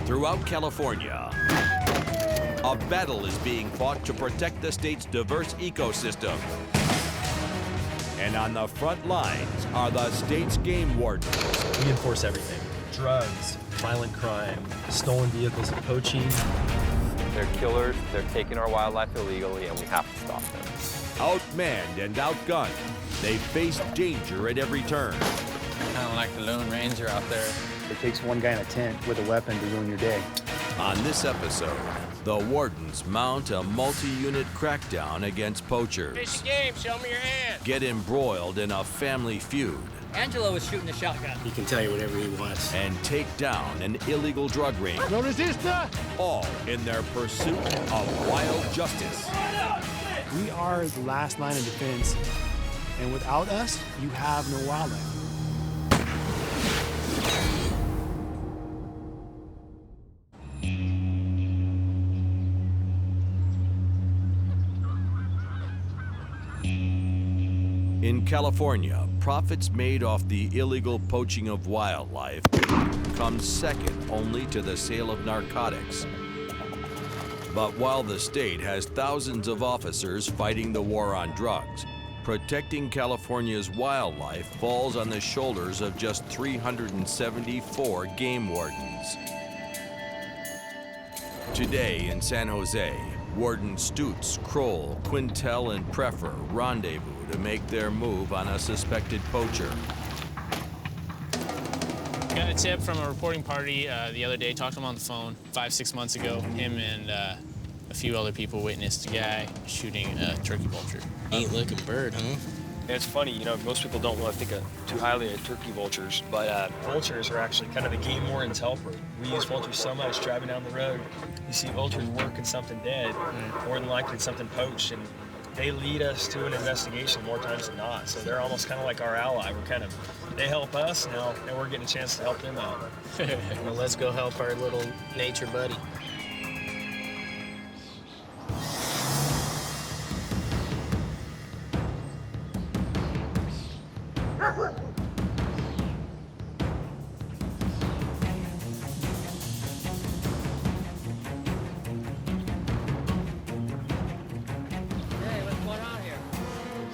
Throughout California, a battle is being fought to protect the state's diverse ecosystem. And on the front lines are the state's game wardens. We enforce everything. Drugs, violent crime, stolen vehicles, and poaching. They're killers, they're taking our wildlife illegally, and we have to stop them. Outmanned and outgunned, they face danger at every turn. Kind of like the Lone Ranger out there. It takes one guy in a tent with a weapon to ruin your day. On this episode, the wardens mount a multi-unit crackdown against poachers. Fish a game, show me your hand. Get embroiled in a family feud. Angelo was shooting a shotgun. He can tell you whatever he wants. And take down an illegal drug ring. No resista. All in their pursuit of wild justice. We are the last line of defense, and without us, you have no wildlife. In California, profits made off the illegal poaching of wildlife come second only to the sale of narcotics. But while the state has thousands of officers fighting the war on drugs, protecting California's wildlife falls on the shoulders of just 374 game wardens. Today in San Jose, Warden Stutz, Kroll, Quintel, and Preffer rendezvous to make their move on a suspected poacher. Got a tip from a reporting party the other day. Talked to him on the phone 5-6 months ago. Him and a few other people witnessed a guy shooting a turkey vulture. Ain't looking bird, huh? It's funny, you know, most people don't really think too highly of turkey vultures, but vultures are actually kind of the game warden's helper. We use vultures so much driving down the road. You see vultures working something dead, more than likely something poached, and they lead us to an investigation more times than not. So they're almost kind of like our ally. They help us now, and we're getting a chance to help them out. Well, let's go help our little nature buddy.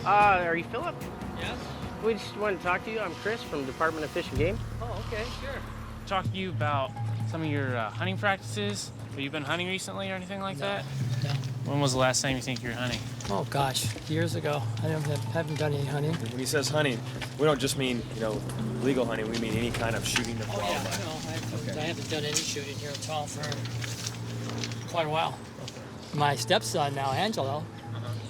Are you Philip? Yes? We just wanted to talk to you. I'm Chris from Department of Fish and Game. Oh, okay, sure. Talk to you about some of your hunting practices. Have you been hunting recently or anything like that? No. When was the last time you think you were hunting? Oh, gosh, years ago. I haven't done any hunting. When he says hunting, we don't just mean, you know, legal hunting. We mean any kind of shooting of Oh, yeah, wildlife. no, I haven't done any shooting here at all for quite a while. My stepson now, Angelo,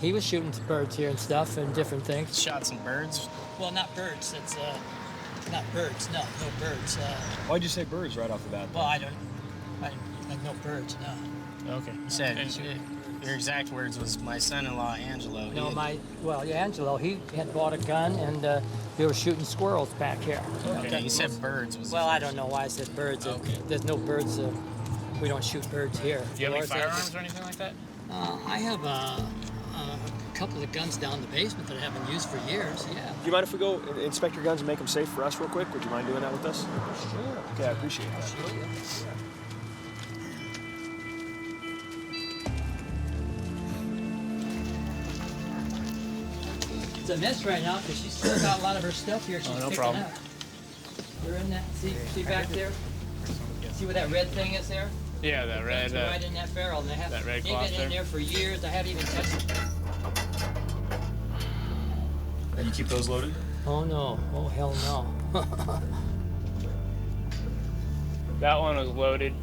he was shooting birds here and stuff and different things. Shot some birds? Well, not birds. It's not birds. No birds. Why'd you say birds right off the bat? Well, I no birds. No. Okay. You said your exact words was my son-in-law Angelo. No, Angelo, he had bought a gun and we were shooting squirrels back here. Okay. You said birds. Well, I don't know why I said birds. Okay. There's no birds. We don't shoot birds here. Do you have any firearms or anything like that? I have a couple of guns down in the basement that I haven't used for years, yeah. Do you mind if we go inspect your guns and make them safe for us real quick? Would you mind doing that with us? Sure. Okay, I appreciate that. Absolutely. It's a mess right now because she's still got a lot of her stuff here she's no picking problem. up. You're in that, see back there? See where that red thing is there? Yeah, that red. That's right in that barrel. And that red they've cloth been in there for years. I haven't even touched it. And you keep those loaded? Oh no. Oh hell no. That one was loaded.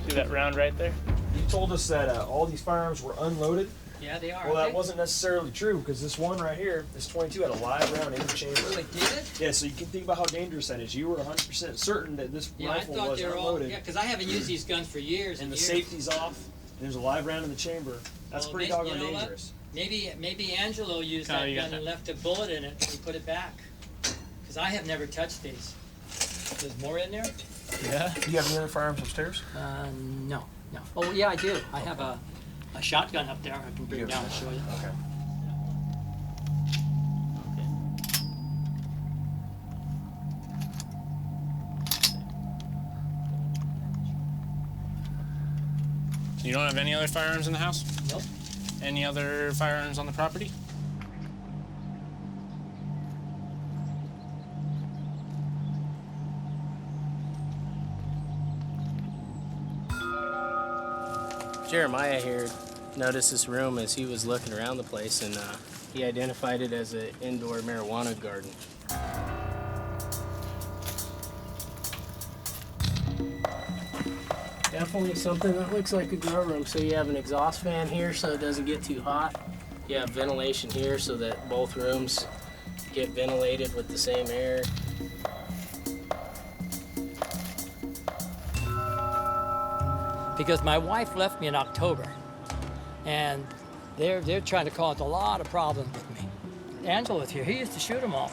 See that round right there? You told us that all these firearms were unloaded. Yeah, they are. Well, that wasn't necessarily true because this one right here, this 22, had a live round in the chamber. Oh, it did? Yeah, so you can think about how dangerous that is. You were 100% certain that this rifle I thought was they were unloaded. all. Yeah, because I haven't used these guns for years and the years. safety's off. And there's a live round in the chamber. That's Well, pretty doggone dangerous. Maybe Angelo used that gun and left a bullet in it and put it back. Because I have never touched these. There's more in there? Yeah. Do you have any other firearms upstairs? No. Oh yeah, I do. I have a shotgun up there. I can bring down and show you. Okay. You don't have any other firearms in the house? Nope. Any other firearms on the property? Jeremiah here noticed this room as he was looking around the place, and he identified it as an indoor marijuana garden. Definitely something that looks like a grow room. So you have an exhaust fan here so it doesn't get too hot. You have ventilation here so that both rooms get ventilated with the same air. Because my wife left me in October, and they're trying to cause a lot of problems with me. Angela's here. He used to shoot them all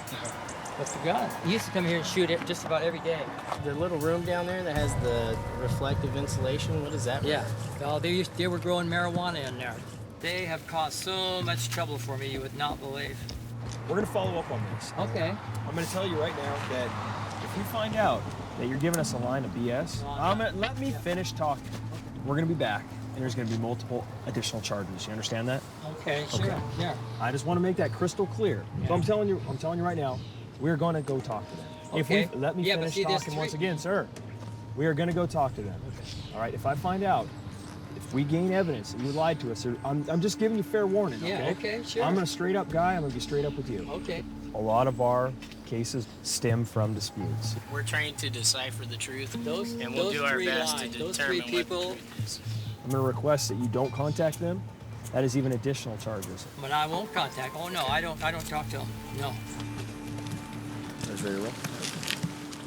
with the gun. He used to come here and shoot it just about every day. The little room down there that has the reflective insulation, what is that? Yeah. Well, they were growing marijuana in there. They have caused so much trouble for me you would not believe. We're gonna follow up on this. Okay. I'm gonna tell you right now that if you find out that you're giving us a line of BS, let me finish talking. We're gonna be back, and there's gonna be multiple additional charges. You understand that? Okay, sure. Okay. Yeah. I just want to make that crystal clear. Yeah. So I'm telling you right now, we're gonna go talk to them. Okay. If we let me Yeah, but finish see, there's talking once three- again, sir. We are gonna go talk to them. All right. If I find out, if we gain evidence that you lied to us, I'm just giving you fair warning. Yeah, okay, sure. I'm a straight up guy. I'm gonna be straight up with you. Okay. A lot of our cases stem from disputes. We're trained to decipher the truth, Those, and we'll those do our three best lies, to those determine three people, what the truth is. I'm gonna request that you don't contact them. That is even additional charges. but I won't contact. Oh no, I don't talk to them. No. That's ready to roll.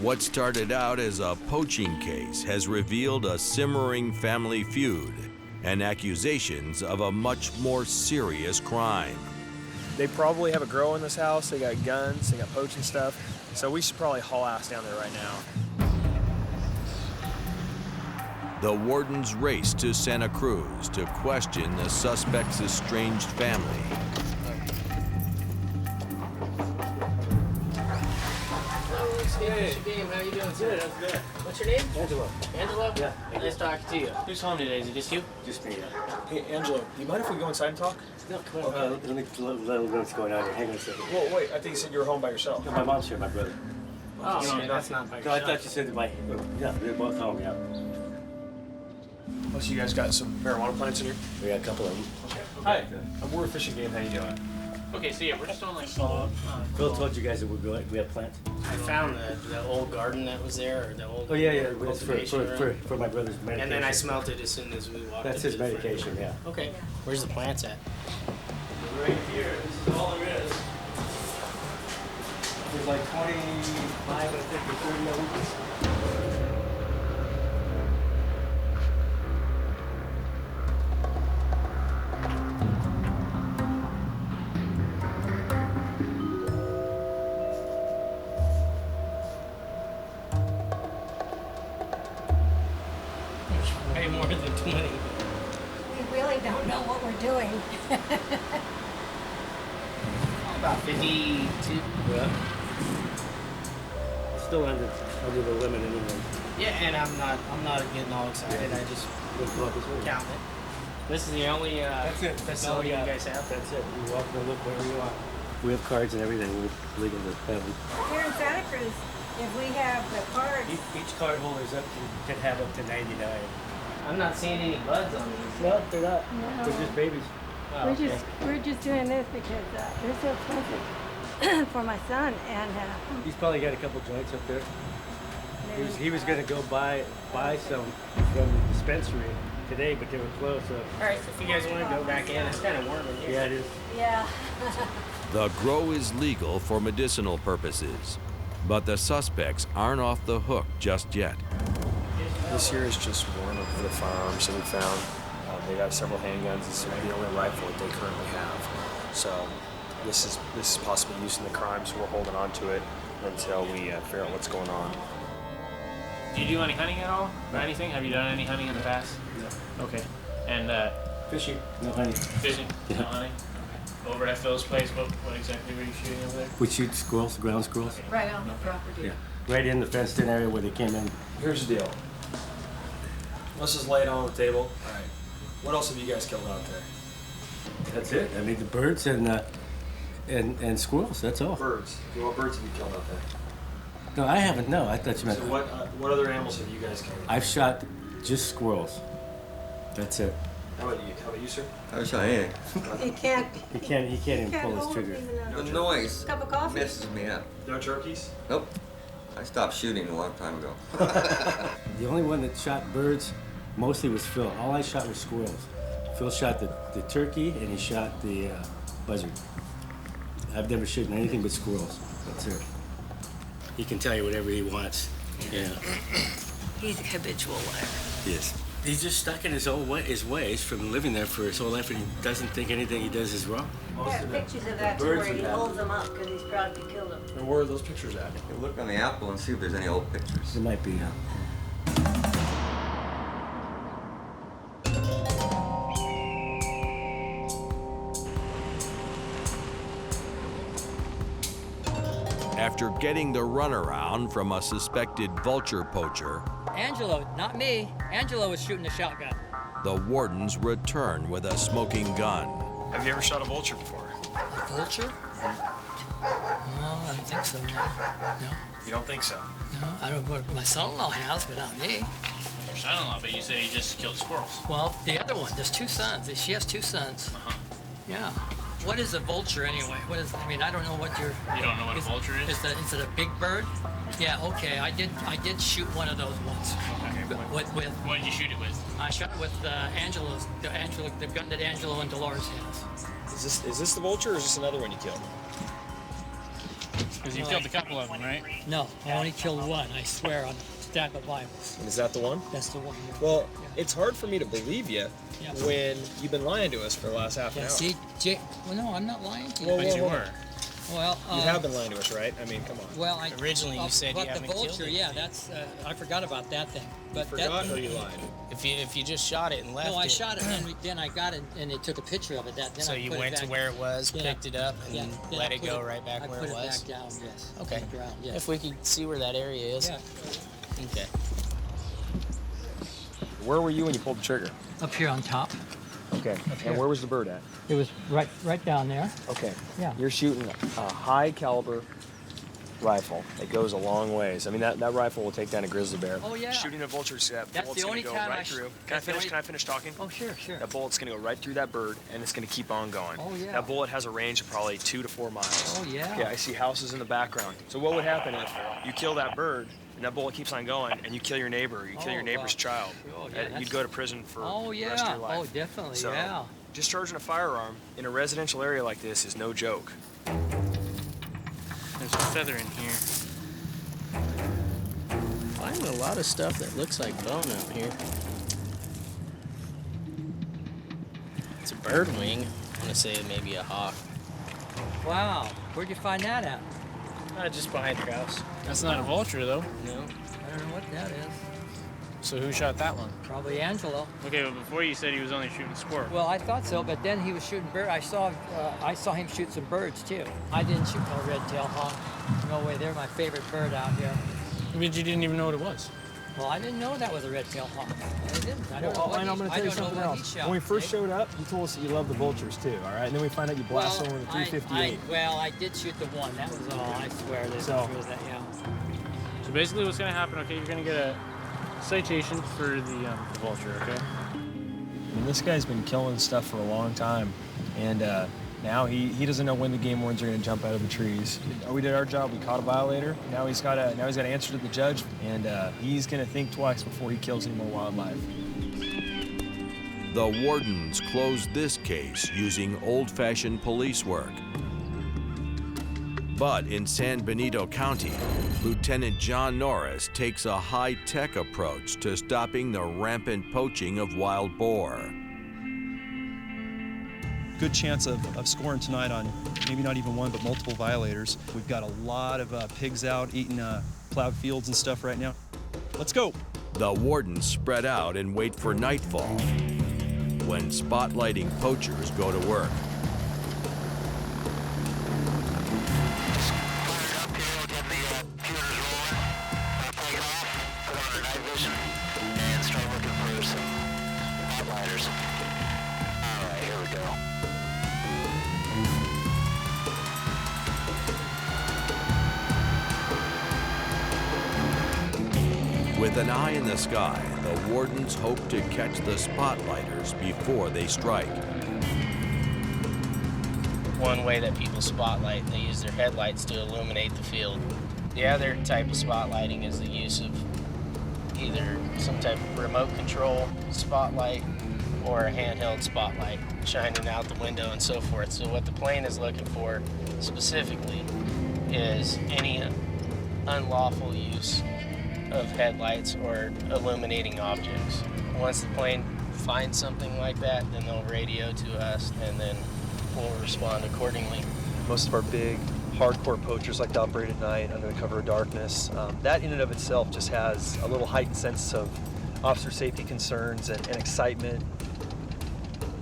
What started out as a poaching case has revealed a simmering family feud and accusations of a much more serious crime. They probably have a grow in this house. They got guns. They got poaching stuff. So we should probably haul ass down there right now. The wardens race to Santa Cruz to question the suspect's estranged family. Hey, Game, how you doing, sir? Good. What's your name? Angelo. Angelo? Yeah. Nice talking to you. Who's home today? Is it just you? Just me. Hey, Angelo, do you mind if we go inside and talk? No, come on. Let me know what's going on here. Hang on a second. Well, wait. I think you said you were home by yourself. No, my mom's here, my brother. Oh, No, okay, that's not by No, I yourself. thought you said my. Yeah, they're both home. Yeah. Oh, so you guys got some marijuana plants in here? We got a couple of them. Hi. I'm We're Fishing Game. How you doing? Okay, so yeah, we're just on like Phil told you guys that we have plants. I found the old garden that was there, or the old Oh yeah, yeah. It's cultivation room. for my brother's medication. And then I smelt it as soon as we walked That's into his the front medication. door. Yeah. Okay. Where's the plants at? Right here. This is all there is. There's like 25, I think, or 30 of them. Way more than 20. We really don't know what we're doing. About 52. Yeah. Still under the limit anyway. Yeah, and I'm not getting all excited. I just count it. This is the only That's it. facility you guys have. That's it. You walk and look wherever you want. We have cards and everything. We're legal to have them. Here in Santa Cruz, if we have the cards, Each card holder can have up to 99. I'm not seeing any buds on these. No, they're not. No. They're just babies. Oh, okay. we're just doing this because they're so expensive for my son, and He's probably got a couple joints up there. He was going to go buy some from the dispensary today, but they were closed. So All right, if you guys want to go back in, it's kind of warm in here. yeah, it is. yeah. The grow is legal for medicinal purposes, but the suspects aren't off the hook just yet. This here is just one of the firearms that we found. They got several handguns. This is the only rifle that they currently have. So this is possibly used in the crime, so we're holding on to it until we figure out what's going on. Do you do any hunting at all? Or anything? Have you done any hunting in the past? No. Okay. And Fishing. No honey. fishing? Yeah. No hunting? Over at Phil's place, what exactly were you shooting over there? We shoot squirrels, ground squirrels. Right on the property. Yeah. Right in the fenced in area where they came in. Here's the deal. Let's just lay it on the table. All right. What else have you guys killed out there? That's it. I mean, the birds and squirrels. That's all. Birds. What birds have you killed out there? No, I haven't. No, I thought you meant. So what other animals have you guys killed? I've shot just squirrels. That's it. How about you? How about you, sir? I was saying, He can't. He can't even pull his hold trigger. even the noise Cup of coffee. messes me up. No turkeys? Nope. I stopped shooting a long time ago. The only one that shot birds mostly was Phil. All I shot was squirrels. Phil shot the turkey and he shot the buzzard. I've never shot anything but squirrels. That's it. He can tell you whatever he wants. Yeah. He's a habitual liar. Yes. He's just stuck in his ways from living there for his whole life, and he doesn't think anything he does is wrong. Yeah, pictures of that too, where he holds them up because he's proud to kill them. And where are those pictures at? You look on the apple and see if there's any old pictures. It might be. After getting the runaround from a suspected vulture poacher, Angelo, not me. Angelo was shooting a shotgun. the wardens return with a smoking gun. Have you ever shot a vulture before? A vulture? No, I don't think so. No, You don't think so? no, I don't. My son-in-law has, but not me. Your son-in-law, but you said he just killed squirrels. Well, the other one, there's two sons. She has two sons. Yeah. What is a vulture anyway? What is? I mean, I don't know what you're. You don't know what a vulture is? Is it a big bird? Yeah. Okay. I did shoot one of those once. Okay. With What did you shoot it with? I shot it with Angelo's, the gun that Angelo and Dolores has. Is this the vulture or is this another one you killed? Because you killed a couple of them, right? No, I only killed one. I swear on a stack of Bibles. And is that the one? That's the one. Yeah. Well, it's hard for me to believe you Yeah. when you've been lying to us for the last half an Yeah. hour. See, Jake. Well, no, I'm not lying to you. Well, But well, you well, were. Well, You have been lying to us, right? I mean, come on. Well, Originally, you said you but haven't the killed vulture, it. yeah, that's. I forgot about that thing. But Forgot or you lied? If you just shot it and left No, I it. shot it, and then I got it, and they took a picture of it. Then So I you put went it to back, where it was, Yeah. picked it up, and yeah, then let I it put go right back I where put it was. back down, yes. Okay. On the ground, yes. If we could see where that area is. Yeah. Okay. Where were you when you pulled the trigger? Up here on top. Okay. here. And where was the bird at? It was right down there. Okay. Yeah. You're shooting a high caliber rifle. It goes a long ways. I mean, that rifle will take down a grizzly bear. Oh, yeah. Shooting a vulture's That's bullet's the gonna only go time right through. Can I finish talking? Oh, sure. That bullet's gonna go right through that bird, and it's gonna keep on going. Oh, yeah. That bullet has a range of probably 2 to 4 miles. Oh, yeah. Yeah, I see houses in the background. So what would happen if you kill that bird, and that bullet keeps on going, and you kill your neighbor, or you kill your neighbor's child? Oh, yeah, You'd that's- go to prison for Oh, the rest of yeah. your life. Oh, definitely, So, yeah. discharging a firearm in a residential area like this is no joke. There's a feather in here. Finding a lot of stuff that looks like bone out here. It's a bird wing. I want to say maybe a hawk. Wow. Where'd you find that at? Just behind your house. That's not a vulture, though. No. I don't know what that is. So who shot that one? Probably Angelo. Okay, but before you said he was only shooting squirrels. Well, I thought so, but then he was shooting birds. I saw him shoot some birds too. I didn't shoot no red-tailed hawk. No way, they're my favorite bird out here. I mean, you didn't even know what it was. Well, I didn't know that was a red-tailed hawk. I didn't. I don't know Well, what and I'm going to I tell you don't know something what he else. shot. When we first Jake. showed up, you told us that you love the vultures too, all right? And then we find out you blast someone with a 358. I did shoot the one. That was all. I swear. That So- was that. Yeah. So basically what's going to happen, okay, you're going to get a citation for the vulture, okay? I mean, this guy's been killing stuff for a long time, and now he doesn't know when the game wardens are going to jump out of the trees. We did our job. We caught a violator. Now he's got to answer to the judge, and he's going to think twice before he kills any more wildlife. The wardens closed this case using old-fashioned police work. But in San Benito County, Lieutenant John Norris takes a high-tech approach to stopping the rampant poaching of wild boar. Good chance of scoring tonight on maybe not even one, but multiple violators. We've got a lot of pigs out eating plowed fields and stuff right now. Let's go. The wardens spread out and wait for nightfall, when spotlighting poachers go to work. And start looking for some outliers. With an eye in the sky, the wardens hope to catch the spotlighters before they strike. One way that people spotlight, they use their headlights to illuminate the field. The other type of spotlighting is the use of either some type of remote control spotlight or a handheld spotlight shining out the window and so forth. So what the plane is looking for specifically is any unlawful use of headlights or illuminating objects. Once the plane finds something like that, then they'll radio to us and then we'll respond accordingly. Most of our big, hardcore poachers like to operate at night under the cover of darkness. That in and of itself just has a little heightened sense of officer safety concerns and excitement.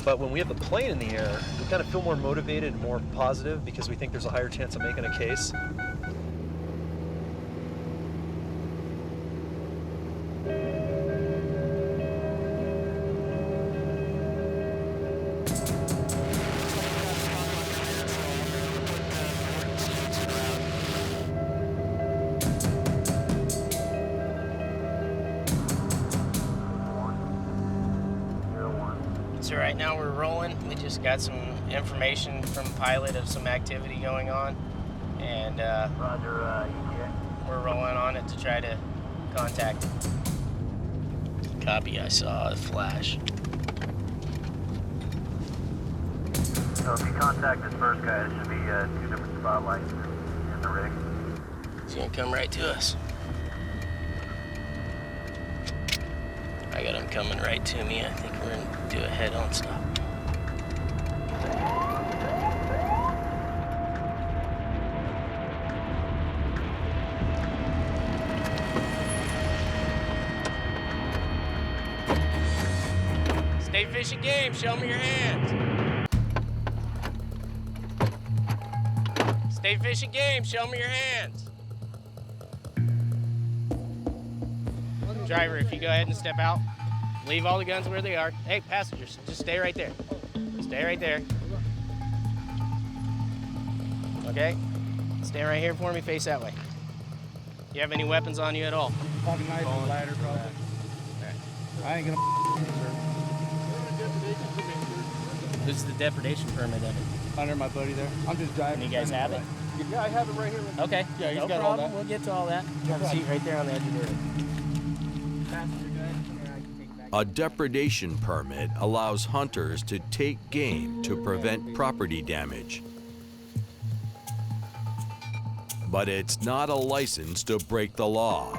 But when we have the plane in the air, we kind of feel more motivated and more positive because we think there's a higher chance of making a case. So right now we're rolling. We just got some information from pilot of some activity going on, and we're rolling on it to try to contact it. Copy, I saw a flash. So if you contact this first guy, it should be 2 different spotlights in the rig. He's gonna come right to us. I got him coming right to me. I think we're gonna do a head-on stop. Stay fishing game, show me your hands. Stay fishing game, show me your hands. Driver, if you go ahead and step out, leave all the guns where they are. Hey, passengers, just stay right there. Stay right there. Okay? Stand right here for me, face that way. You have any weapons on you at all? Probably knife and ladder, probably. I ain't gonna This is the depredation permit of it. under my buddy there. I'm just driving. You guys have it? Yeah, I have it right here. Okay, Yeah, he's no got problem. all that. We'll get to all that. Have a seat right there on the edge of the road. A depredation permit allows hunters to take game to prevent property damage. But it's not a license to break the law.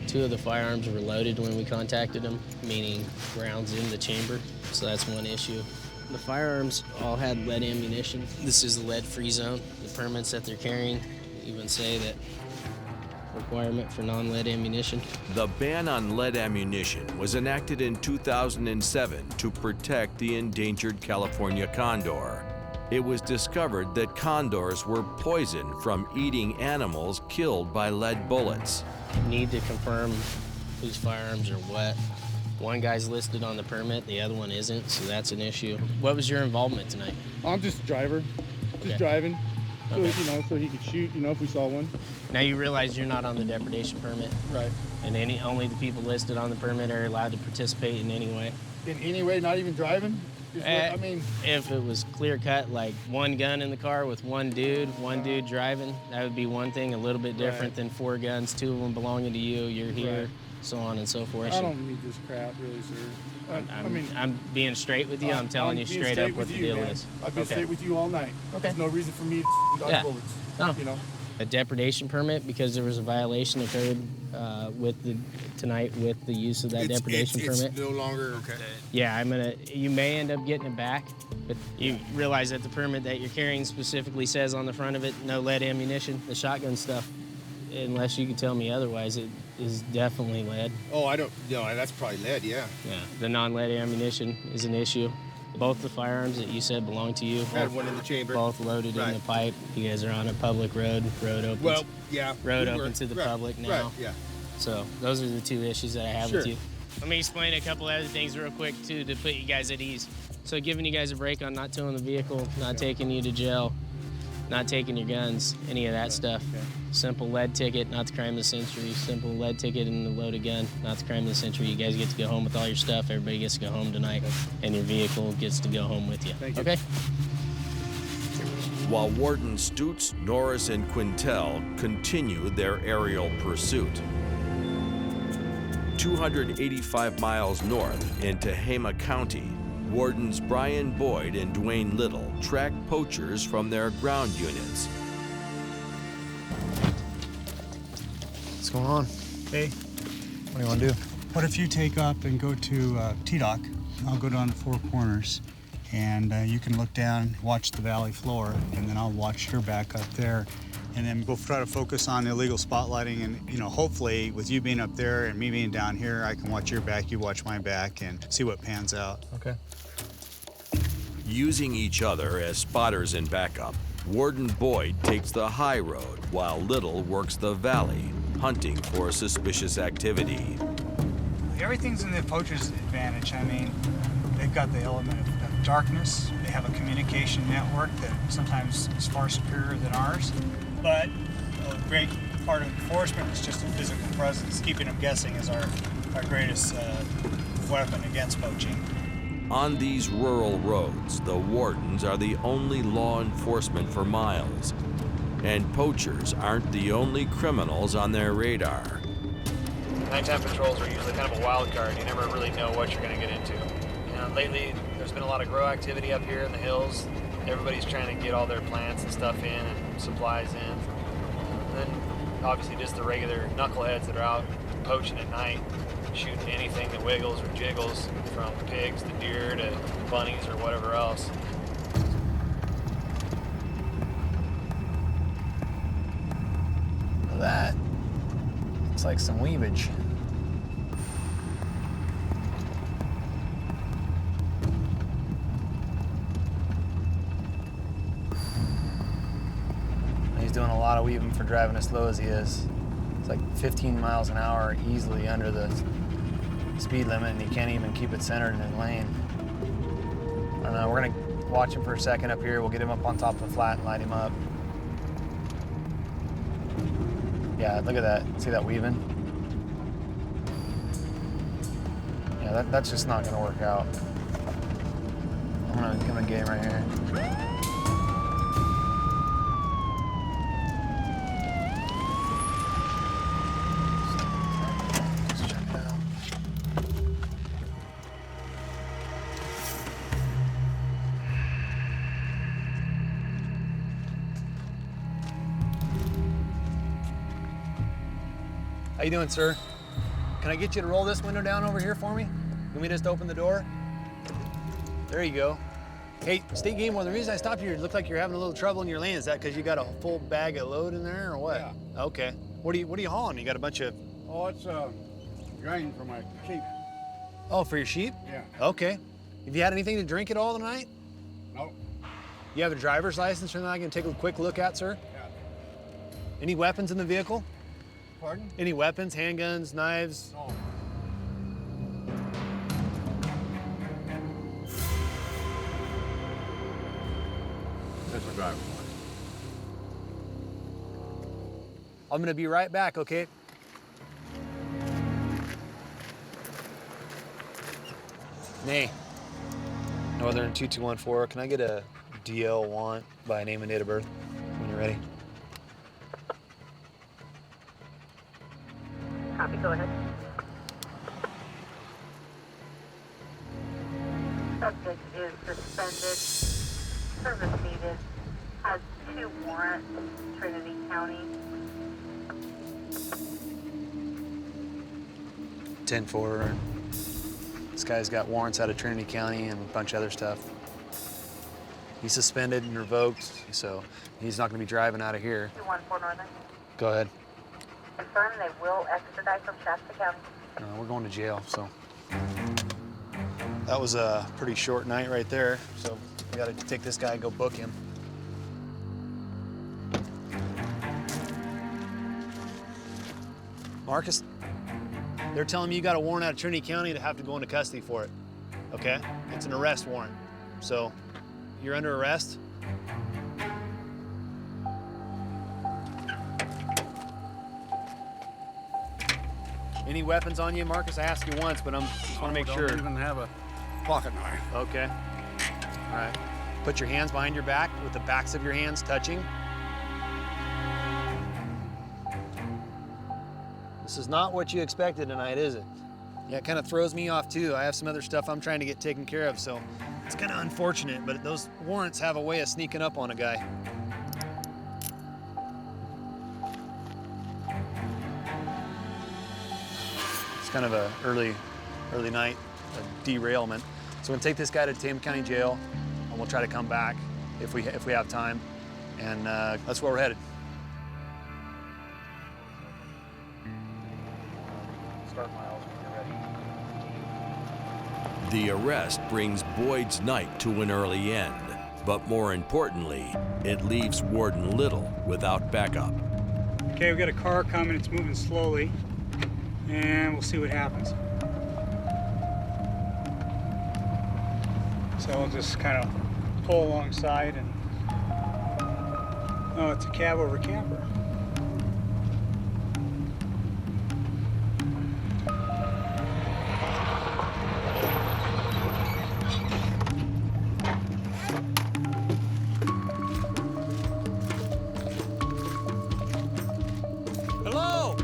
2 of the firearms were loaded when we contacted them, meaning rounds in the chamber, so that's one issue. The firearms all had lead ammunition. This is the lead-free zone. The permits that they're carrying even say that requirement for non-lead ammunition. The ban on lead ammunition was enacted in 2007 to protect the endangered California condor. It was discovered that condors were poisoned from eating animals killed by lead bullets. Need to confirm whose firearms are what. One guy's listed on the permit, the other one isn't, so that's an issue. What was your involvement tonight? I'm just a driver. Just driving. So, so he could shoot, if we saw one. Now you realize you're not on the depredation permit. Right. And only the people listed on the permit are allowed to participate in any way. In any way, not even driving? I mean, if it was clear cut, like one gun in the car with one dude driving, that would be one thing, a little bit different than 4 guns, 2 of them belonging to you, you're here, so on and so forth. I don't need this crap, really, sir. I'm being straight with you. I'm telling you straight up what the deal is. I've been straight with you all night. Okay. There's no reason for me to dodge bullets. No. A depredation permit because there was a violation occurred tonight with the use of that depredation permit. It's no longer okay. Yeah, you may end up getting it back, but you realize that the permit that you're carrying specifically says on the front of it, no lead ammunition. The shotgun stuff, unless you can tell me otherwise, it is definitely lead. Oh, I don't, no, that's probably lead, yeah. Yeah, the non-lead ammunition is an issue. Both the firearms that you said belong to you. Had one in the chamber. Both loaded in the pipe. You guys are on a public road. Road open. Well, yeah. Road open to the public now. Right, yeah. So those are the 2 issues that I have with you. Let me explain a couple other things real quick too to put you guys at ease. So giving you guys a break on not towing the vehicle, not taking you to jail. not taking your guns, any of that stuff. Simple lead ticket, not the crime of the century. Simple lead ticket and a loaded gun, not the crime of the century. You guys get to go home with all your stuff. Everybody gets to go home tonight, and your vehicle gets to go home with you. Thank you. Okay? While Warden Stutz, Norris, and Quintel continue their aerial pursuit. 285 miles north in Tehama County, Wardens Brian Boyd and Dwayne Little track poachers from their ground units. What's going on? Hey, What do you want to do? what if you take up and go to T-Dock? I'll go down to Four Corners, and you can look down, watch the valley floor, and then I'll watch your back up there. And then we'll try to focus on illegal spotlighting, and hopefully with you being up there and me being down here, I can watch your back, you watch my back, and see what pans out. Okay. Using each other as spotters and backup, Warden Boyd takes the high road while Little works the valley, hunting for suspicious activity. Everything's in the poacher's advantage. I mean, they've got the element of darkness. They have a communication network that sometimes is far superior than ours. But a great part of enforcement is just a physical presence. Keeping them guessing is our greatest weapon against poaching. On these rural roads, the wardens are the only law enforcement for miles. And poachers aren't the only criminals on their radar. Nighttime patrols are usually kind of a wild card. You never really know what you're going to get into. Lately, there's been a lot of grow activity up here in the hills. Everybody's trying to get all their plants and stuff in and supplies in. And then, obviously, just the regular knuckleheads that are out poaching at night, shooting anything that wiggles or jiggles, from pigs to deer to bunnies or whatever else. That looks like some weavage. He's doing a lot of weaving for driving as slow as he is. It's like 15 miles an hour, easily under the speed limit, and he can't even keep it centered in his lane. I don't know, we're gonna watch him for a second up here. We'll get him up on top of the flat and light him up. Yeah, look at that. See that weaving? Yeah, that's just not gonna work out. I'm gonna get him right here. Let's check it out. How you doing, sir? Can I get you to roll this window down over here for me? Can we just open the door? There you go. Hey, State Game Warden, the reason I stopped you, it looked like you're having a little trouble in your lane. Is that because you got a full bag of load in there, or what? Yeah. Okay. What are you hauling? You got a bunch of... Oh, it's grain for my sheep. Oh, for your sheep? Yeah. Okay. Have you had anything to drink at all tonight? No. You have a driver's license or anything I can take a quick look at, sir? Yeah. Any weapons in the vehicle? Pardon? Any weapons, handguns, knives? No. That's my driver's license. I'm gonna be right back, okay? Nay. Northern 2214, can I get a DL want by name and date of birth when you're ready? Copy, go ahead. Subject is suspended, service needed, has 2 warrants, Trinity County. 10-4. This guy's got warrants out of Trinity County and a bunch of other stuff. He's suspended and revoked, so he's not gonna be driving out of here. 214 Northern. Go ahead. Confirm they will extradite from Shasta County. No, we're going to jail, so. That was a pretty short night right there, so we gotta take this guy and go book him. Marcus, they're telling me you got a warrant out of Trinity County to have to go into custody for it, okay? It's an arrest warrant, so you're under arrest. Any weapons on you, Marcus? I asked you once, but I just want to make sure. Don't even have a pocket knife. Okay. All right. Put your hands behind your back with the backs of your hands touching. This is not what you expected tonight, is it? Yeah, it kind of throws me off too. I have some other stuff I'm trying to get taken care of, so it's kind of unfortunate, but those warrants have a way of sneaking up on a guy. It's kind of a early night derailment. So we're gonna take this guy to Tama County Jail, and we'll try to come back if we have time, and that's where we're headed. Start Miles when you're ready. The arrest brings Boyd's night to an early end, but more importantly, it leaves Warden Little without backup. Okay, we've got a car coming, it's moving slowly, and we'll see what happens. So we'll just kind of pull alongside and, oh, it's a cab over camper. Hello?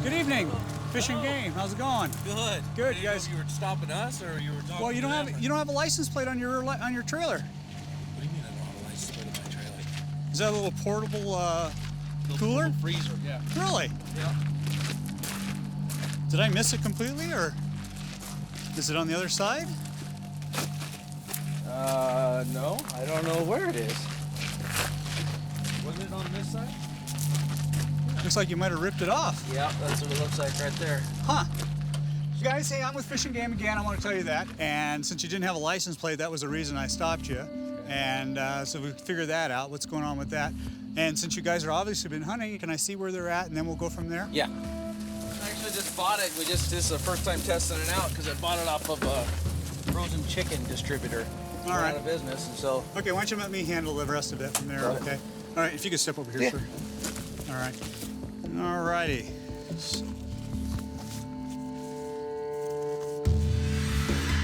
Good evening, Fish and Game. How's it going? Good. Good, you guys. You were stopping us, or you were talking? Well, you don't to have them, or- you don't have a license plate on your trailer. What do you mean I don't have a license plate on my trailer? Is that a little portable cooler? Little freezer, yeah. Really? Yeah. Did I miss it completely, or is it on the other side? No, I don't know where it is. Wasn't it on this side? Looks like you might have ripped it off. Yeah, that's what it looks like right there. Huh. You guys, hey, I'm with Fish and Game again. I want to tell you that. And since you didn't have a license plate, that was the reason I stopped you. And so we figured that out, what's going on with that. And since you guys are obviously been hunting, can I see where they're at, and then we'll go from there? Yeah. I actually just bought it. This is the first time testing it out because I bought it off of a frozen chicken distributor. All right. Out of business, and so. Okay, why don't you let me handle the rest of it from there, okay? All right, if you could step over here, sir. All right. All righty.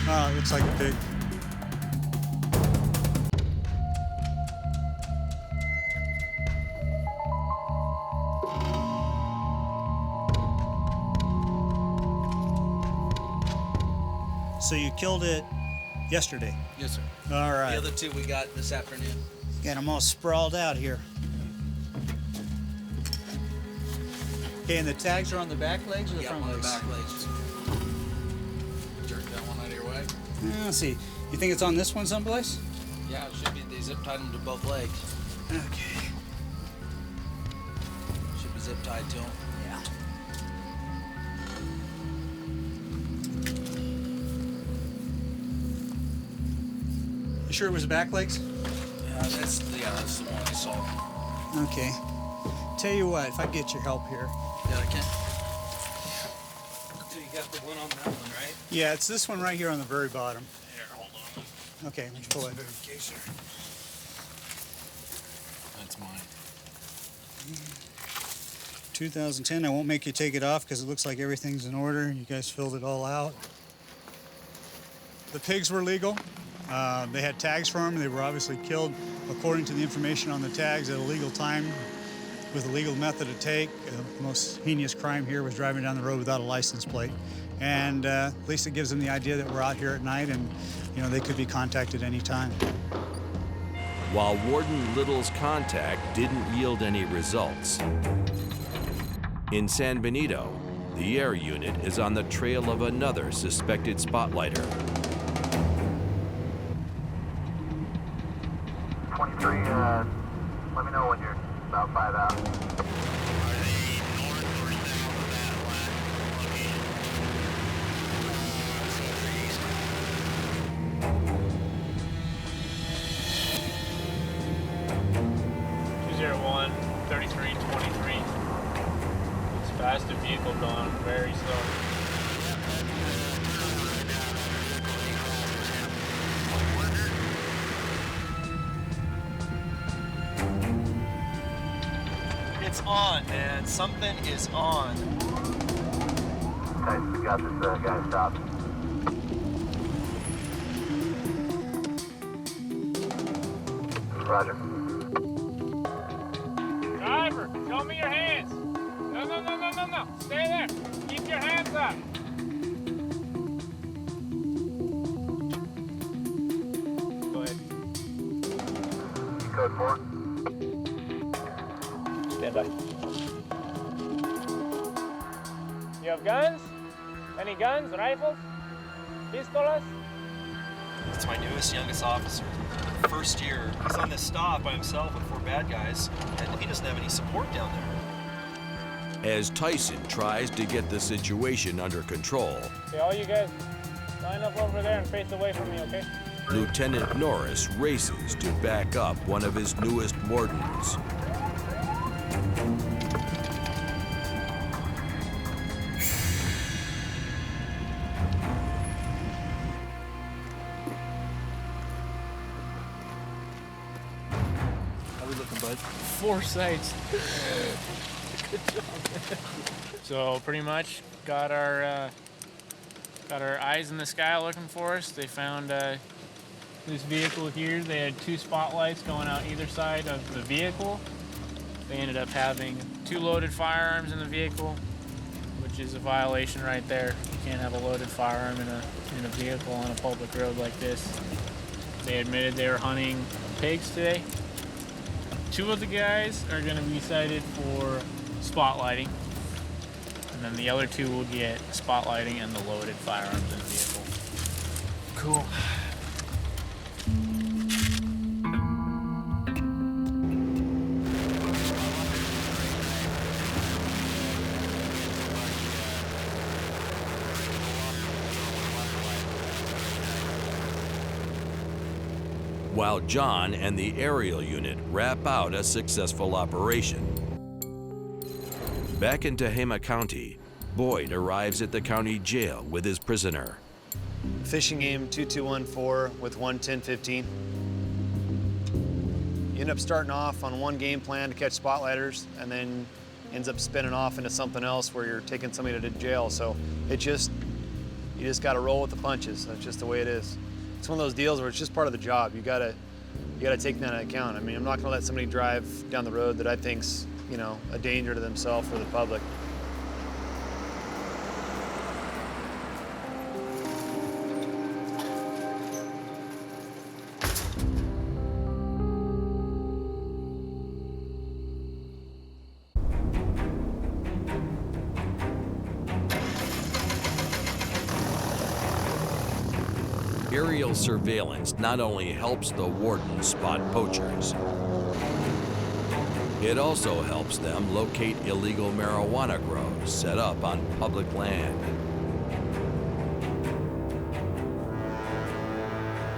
Oh, it looks like a pig. So you killed it yesterday? Yes, sir. All right. The other two we got this afternoon. Got them all sprawled out here. Okay, and the tags are on the back legs or the front on legs? the back legs. Jerk that one out of your way. Let's see. You think it's on this one someplace? Yeah, it should be. They zip tied them to both legs. Okay. Should be zip tied to them. Yeah. You sure it was the back legs? Yeah, that's the one I saw. Okay. Tell you what, if I get your help here. Yeah, I can. So you got the one on that one, right? Yeah, it's this one right here on the very bottom. Here, hold on. Okay, let's pull it. Verification. That's mine. 2010. I won't make you take it off because it looks like everything's in order. You guys filled it all out. The pigs were legal. They had tags for them. They were obviously killed according to the information on the tags at a legal time with a legal method of take. The most heinous crime here was driving down the road without a license plate. And at least it gives them the idea that we're out here at night and, you know, they could be contacted any time. While Warden Little's contact didn't yield any results, in San Benito, the air unit is on the trail of another suspected spotlighter. 23, let me know when you're about 5 out. One 3323. It's fast, a vehicle going very slow. on, man. Something is on. Guys, we got this guy stopped. Roger. Driver, show me your hands. No. Stay there. Keep your hands up. Go ahead. Code 4. Stand by. You have guns? Any guns, rifles, pistolas? It's my newest, youngest officer. First year, he's on this stop by himself with 4 bad guys, and he doesn't have any support down there. As Tyson tries to get the situation under control, Okay, all you guys, line up over there and face away from me, okay? Lieutenant Norris races to back up one of his newest wardens. How we looking, bud? 4 sights. Good job. So pretty much got our eyes in the sky looking for us. They found this vehicle here. They had 2 spotlights going out either side of the vehicle. They ended up having 2 loaded firearms in the vehicle, which is a violation right there. You can't have a loaded firearm in a vehicle on a public road like this. They admitted they were hunting pigs today. 2 of the guys are going to be cited for spotlighting, and then the other 2 will get spotlighting and the loaded firearms in the vehicle. Cool. While John and the aerial unit wrap out a successful operation. Back in Tehama County, Boyd arrives at the county jail with his prisoner. Fishing game 2214 with 11015. You end up starting off on one game plan to catch spotlighters, and then ends up spinning off into something else where you're taking somebody to jail. So you just got to roll with the punches. That's just the way it is. It's one of those deals where it's just part of the job. You gotta take that into account. I mean, I'm not gonna let somebody drive down the road that I think's, a danger to themselves or the public. Aerial surveillance not only helps the wardens spot poachers, it also helps them locate illegal marijuana grows set up on public land.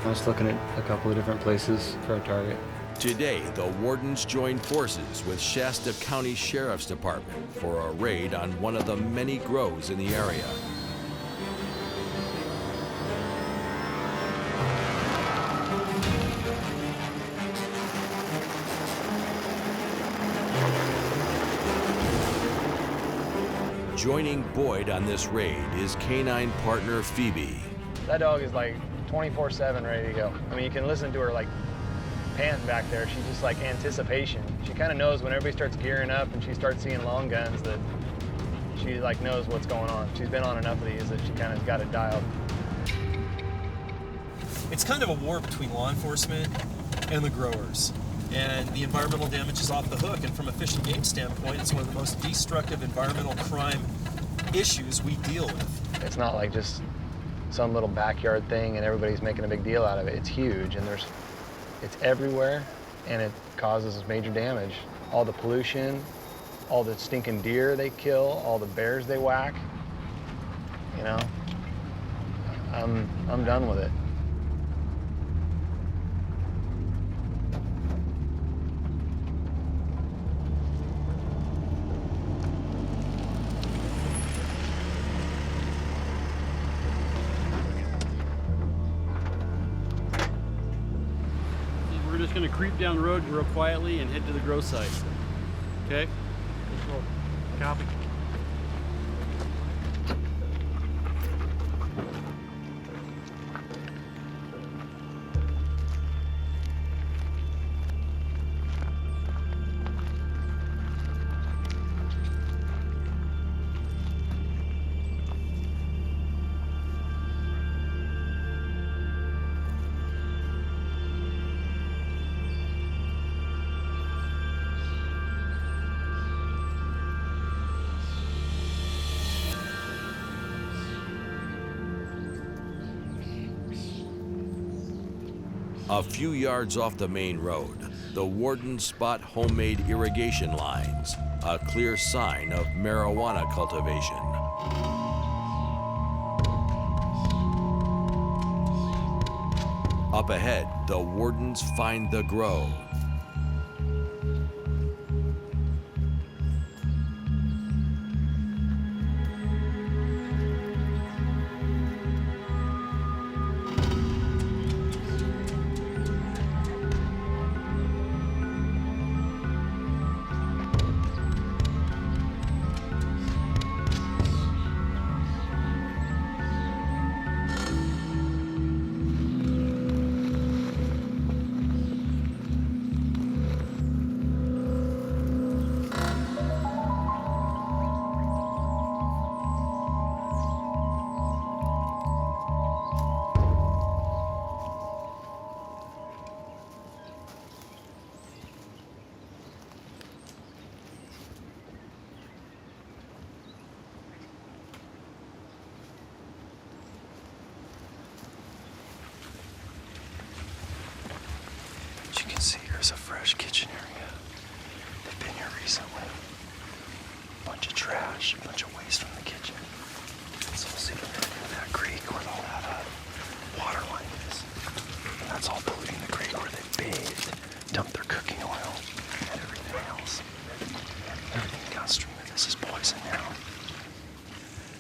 I was looking at a couple of different places for a target. Today, the wardens join forces with Shasta County Sheriff's Department for a raid on one of the many grows in the area. Joining Boyd on this raid is canine partner Phoebe. That dog is like 24/7 ready to go. I mean, you can listen to her like panting back there. She's just like anticipation. She kind of knows when everybody starts gearing up and she starts seeing long guns that she like knows what's going on. She's been on enough of these that she kind of got it dialed. It's kind of a war between law enforcement and the growers. And the environmental damage is off the hook. And from a fish and game standpoint, it's one of the most destructive environmental crime issues we deal with. It's not like just some little backyard thing and everybody's making a big deal out of it. It's huge and it's everywhere and it causes major damage. All the pollution, all the stinking deer they kill, all the bears they whack. I'm done with it. We're just gonna creep down the road real quietly and head to the grow site, okay? Copy. A few yards off the main road, the wardens spot homemade irrigation lines, a clear sign of marijuana cultivation. Up ahead, the wardens find the grow. As you can see, here's a fresh kitchen area. They've been here recently. Bunch of trash, bunch of waste from the kitchen. It's all sitting right in that creek where all that water line is. And that's all polluting the creek where they bathed, dumped their cooking oil, and everything else. Everything downstream of this is poison now.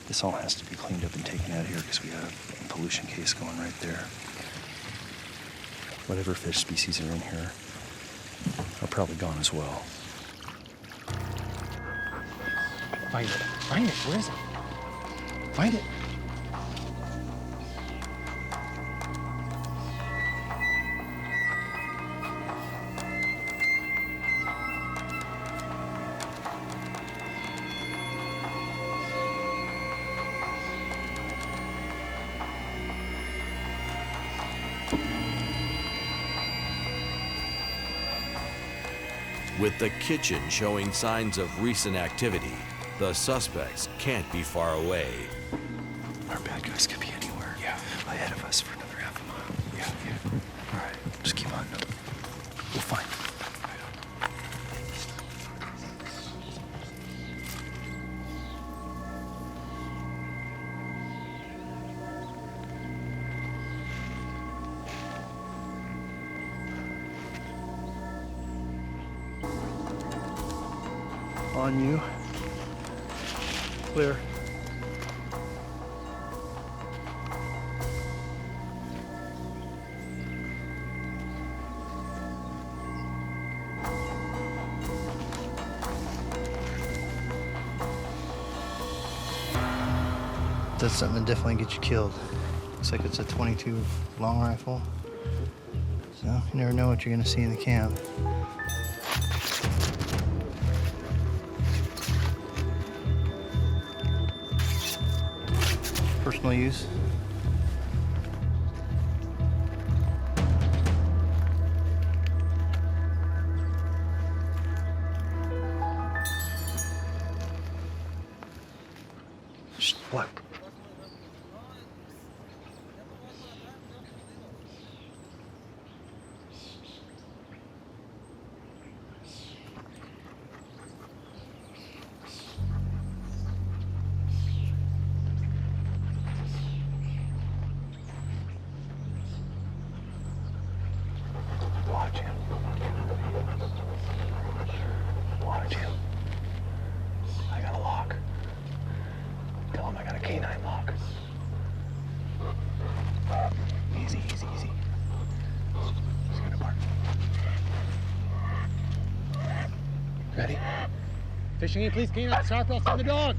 This all has to be cleaned up and taken out of here because we have a pollution case going right there. Whatever fish species are in here are probably gone as well. Find it. Find it. Where is it? Find it. With the kitchen showing signs of recent activity, the suspects can't be far away. Our bad guys could be anywhere. Yeah. Ahead of us for another half a mile. Yeah. All right, just keep on. We'll find them. On you. Clear. That's something that definitely get you killed. Looks like it's a 22 long rifle. So you never know what you're gonna see in the camp. Personal use. What? Watch him. Watch him. I got a lock. Tell him I got a canine lock. Easy, easy, easy. He's gonna bark. Ready? Fishing in, please, Keenan. Sharp, I'll send the dog.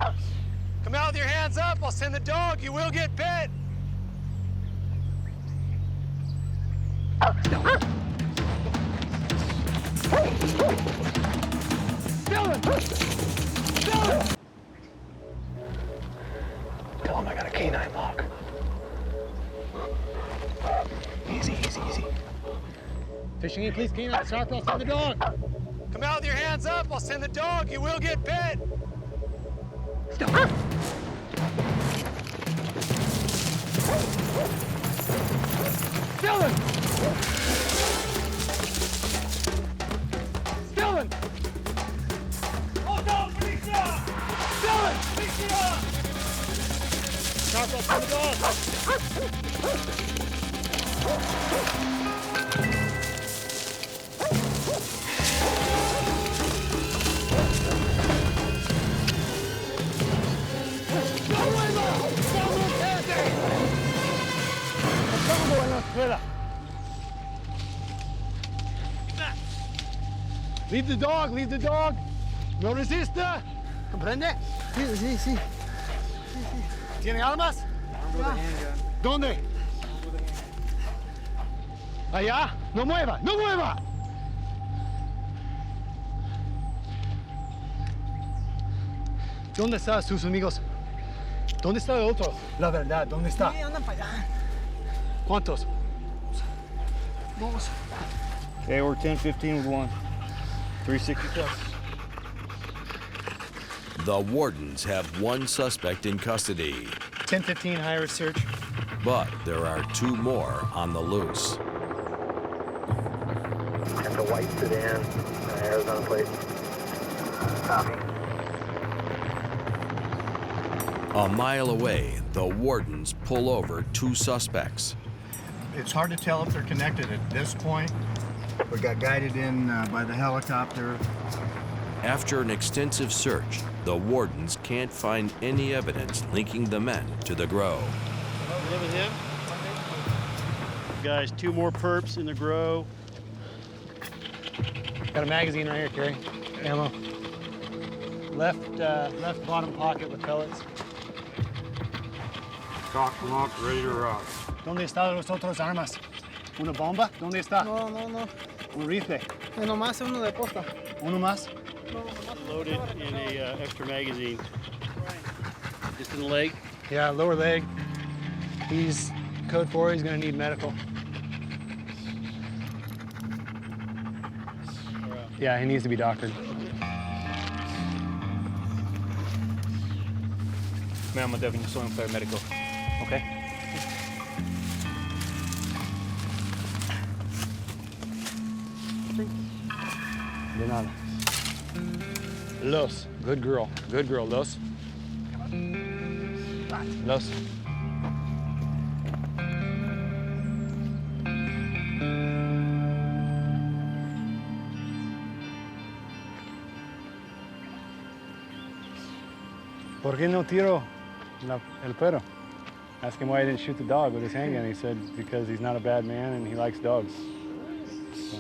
Come out with your hands up. I'll send the dog. You will get bit. Tell him I got a canine lock. Easy, easy, easy. Fishing in, please, Keenan. Sharp, I'll send the dog. Come out with your hands up. I'll send the dog. You will get bit. Dylan! Dylan! Oh no, Felicia! Dylan! Felicia! Sharp, I'll send the dog. Leave the dog, leave the dog. No resista. ¿Comprende? Sí, sí, sí. ¿Tiene armas? ¿Dónde? Allá. No mueva, no mueva. ¿Dónde están sus amigos? ¿Dónde está el otro? La verdad, ¿dónde está? Sí, andan para allá. ¿Cuántos? Dos. Okay, we're 10-15 with one. 360 plus. The wardens have one suspect in custody, 10-15 higher search. but there are two more on the loose. And the white sedan, Arizona plate. Copy. A mile away, the wardens pull over two suspects. It's hard to tell if they're connected at this point. We got guided in by the helicopter. After an extensive search, the wardens can't find any evidence linking the men to the grow. Live with him. Guys, two more perps in the grow. Got a magazine right here, Kerry. Ammo. Left bottom pocket with pellets. Cock locked, ready to rock. ¿Dónde están los otros armas? ¿Una bomba? ¿Dónde está? No, no, no. Un rifle. Nomás uno de posta. ¿Uno más? Loaded in a extra magazine. Just in the leg? Yeah, lower leg. He's code 4. He's gonna need medical. Yeah, he needs to be doctored. Ma'am, I'm definitely showing for medical. Okay? De nada. Los. Good girl. Good girl. Los. Los. ¿Por qué no tiro el perro? Asked him why he didn't shoot the dog with his handgun. He said because he's not a bad man and he likes dogs. So.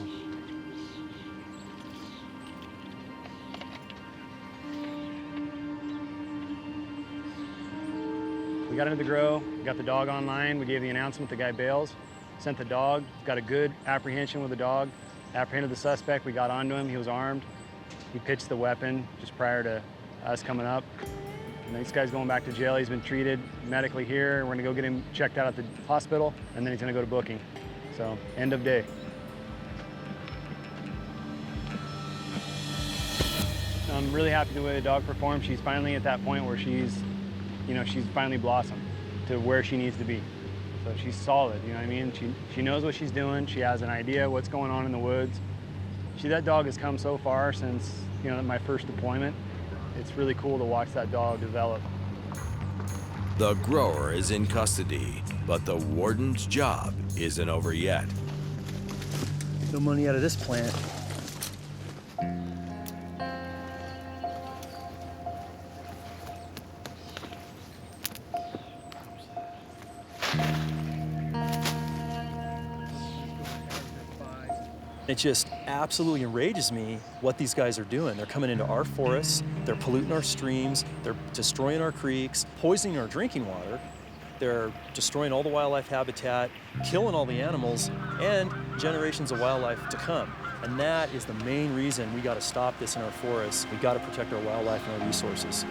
We got into the grow, got the dog online. We gave the announcement, the guy bails, sent the dog, got a good apprehension with the dog, apprehended the suspect, we got onto him, he was armed. He pitched the weapon just prior to us coming up. And this guy's going back to jail. He's been treated medically here. We're gonna go get him checked out at the hospital, and then he's gonna go to booking. So, end of day. I'm really happy the way the dog performed. She's finally at that point where she's finally blossomed to where she needs to be. So she's solid, you know what I mean? She knows what she's doing. She has an idea what's going on in the woods. That dog has come so far since, my first deployment. It's really cool to watch that dog develop. The grower is in custody, but the warden's job isn't over yet. No money out of this plant. It just absolutely enrages me what these guys are doing. They're coming into our forests, they're polluting our streams, they're destroying our creeks, poisoning our drinking water. They're destroying all the wildlife habitat, killing all the animals, and generations of wildlife to come. And that is the main reason we got to stop this in our forests. We got to protect our wildlife and our resources.